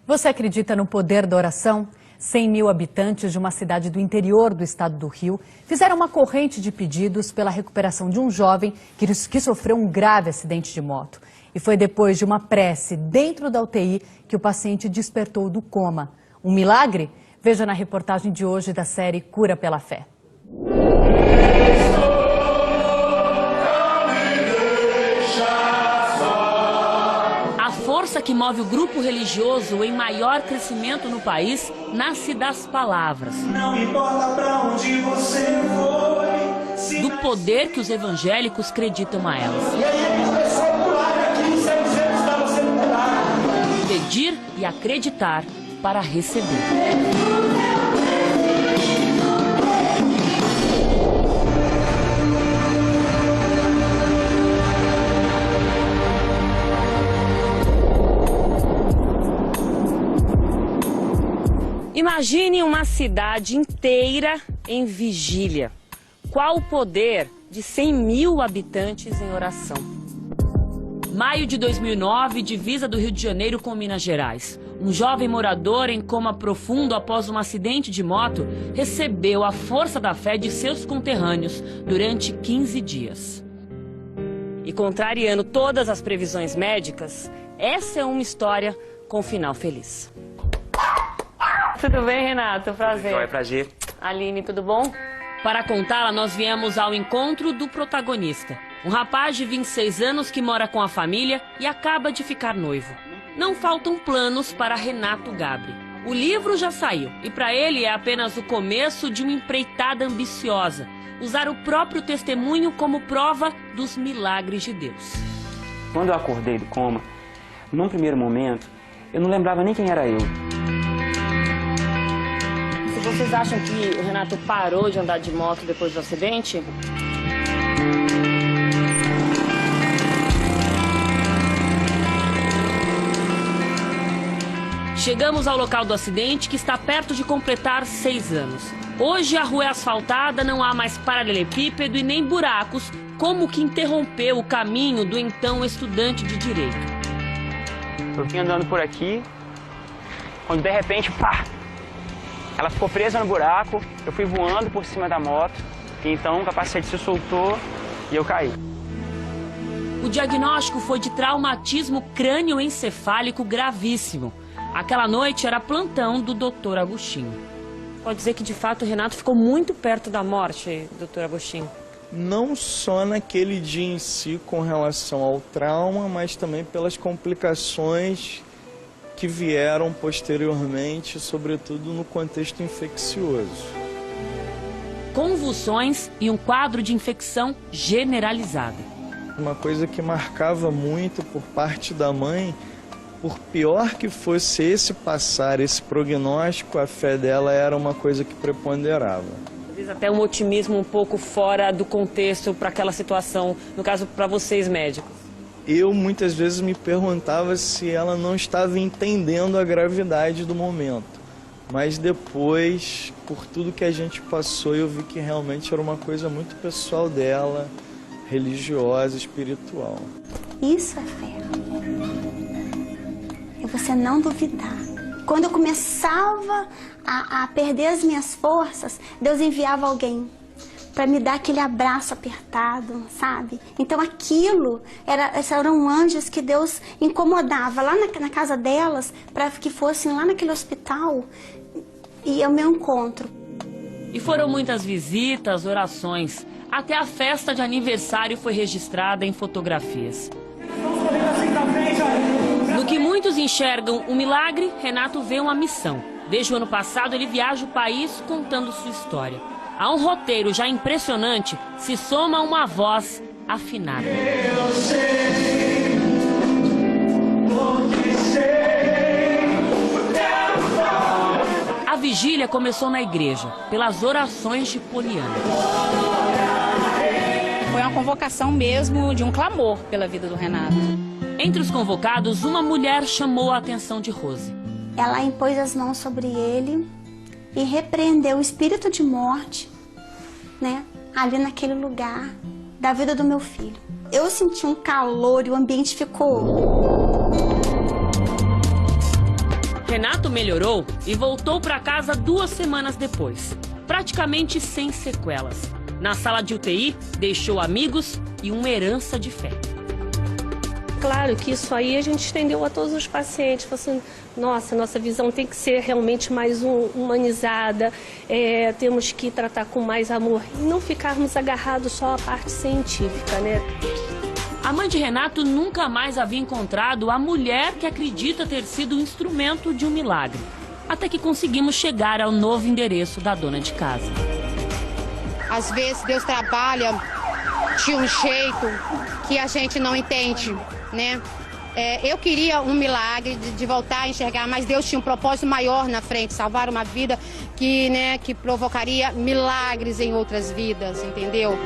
Você acredita no poder da oração? 100 mil habitantes de uma cidade do interior do estado do Rio fizeram uma corrente de pedidos pela recuperação de um jovem que sofreu um grave acidente de moto. E foi depois de uma prece dentro da UTI que o paciente despertou do coma. Um milagre? Veja na reportagem de hoje da série Cura pela Fé. A força que move o grupo religioso em maior crescimento no país nasce das palavras. Não importa pra onde você foi. Do poder que os evangélicos acreditam a elas. Pedir e acreditar para receber. Imagine uma cidade inteira em vigília. Qual o poder de 100 mil habitantes em oração? Maio de 2009, divisa do Rio de Janeiro com Minas Gerais. Um jovem morador em coma profundo após um acidente de moto recebeu a força da fé de seus conterrâneos durante 15 dias. E contrariando todas as previsões médicas, essa é uma história com final feliz. Tudo bem, Renato? Prazer. Joia, prazer. Aline, tudo bom? Para contá-la, nós viemos ao encontro do protagonista. Um rapaz de 26 anos que mora com a família e acaba de ficar noivo. Não faltam planos para Renato Gabri. O livro já saiu e para ele é apenas o começo de uma empreitada ambiciosa. Usar o próprio testemunho como prova dos milagres de Deus. Quando eu acordei do coma, num primeiro momento, eu não lembrava nem quem era eu. Se vocês acham que o Renato parou de andar de moto depois do acidente? Chegamos ao local do acidente, que está perto de completar 6 anos. Hoje a rua é asfaltada, não há mais paralelepípedo e nem buracos, como que interrompeu o caminho do então estudante de Direito. Eu vim andando por aqui, quando de repente, pá! Ela ficou presa no buraco, eu fui voando por cima da moto, e então o capacete se soltou e eu caí. O diagnóstico foi de traumatismo crânioencefálico gravíssimo. Aquela noite era plantão do Dr. Agostinho. Pode dizer que, de fato, o Renato ficou muito perto da morte, Dr. Agostinho? Não só naquele dia em si com relação ao trauma, mas também pelas complicações que vieram posteriormente, sobretudo no contexto infeccioso. Convulsões e um quadro de infecção generalizada. Uma coisa que marcava muito por parte da mãe, por pior que fosse esse prognóstico, a fé dela era uma coisa que preponderava. Às vezes até um otimismo um pouco fora do contexto para aquela situação, no caso para vocês médicos. Eu muitas vezes me perguntava se ela não estava entendendo a gravidade do momento. Mas depois, por tudo que a gente passou, eu vi que realmente era uma coisa muito pessoal dela, religiosa, espiritual. Isso é fé. É você não duvidar. Quando eu começava a perder as minhas forças, Deus enviava alguém para me dar aquele abraço apertado, sabe? Então eram anjos que Deus incomodava lá na casa delas para que fossem lá naquele hospital e ao meu encontro. E foram muitas visitas, orações, até a festa de aniversário foi registrada em fotografias. No que muitos enxergam um milagre, Renato vê uma missão. Desde o ano passado ele viaja o país contando sua história. A um roteiro já impressionante se soma uma voz afinada. Eu sei, porque sei. A vigília começou na igreja, pelas orações de Poliana. Foi uma convocação mesmo de um clamor pela vida do Renato. Entre os convocados, uma mulher chamou a atenção de Rose. Ela impôs as mãos sobre ele e repreendeu o espírito de morte, né, ali naquele lugar da vida do meu filho. Eu senti um calor e o ambiente ficou... Renato melhorou e voltou para casa 2 semanas depois, praticamente sem sequelas. Na sala de UTI, deixou amigos e uma herança de fé. Claro que isso aí a gente estendeu a todos os pacientes. Falou assim, nossa visão tem que ser realmente mais humanizada, temos que tratar com mais amor e não ficarmos agarrados só à parte científica, né? A mãe de Renato nunca mais havia encontrado a mulher que acredita ter sido o instrumento de um milagre. Até que conseguimos chegar ao novo endereço da dona de casa. Às vezes Deus trabalha de um jeito que a gente não entende, né? Eu queria um milagre de voltar a enxergar, mas Deus tinha um propósito maior na frente, salvar uma vida que provocaria milagres em outras vidas, entendeu?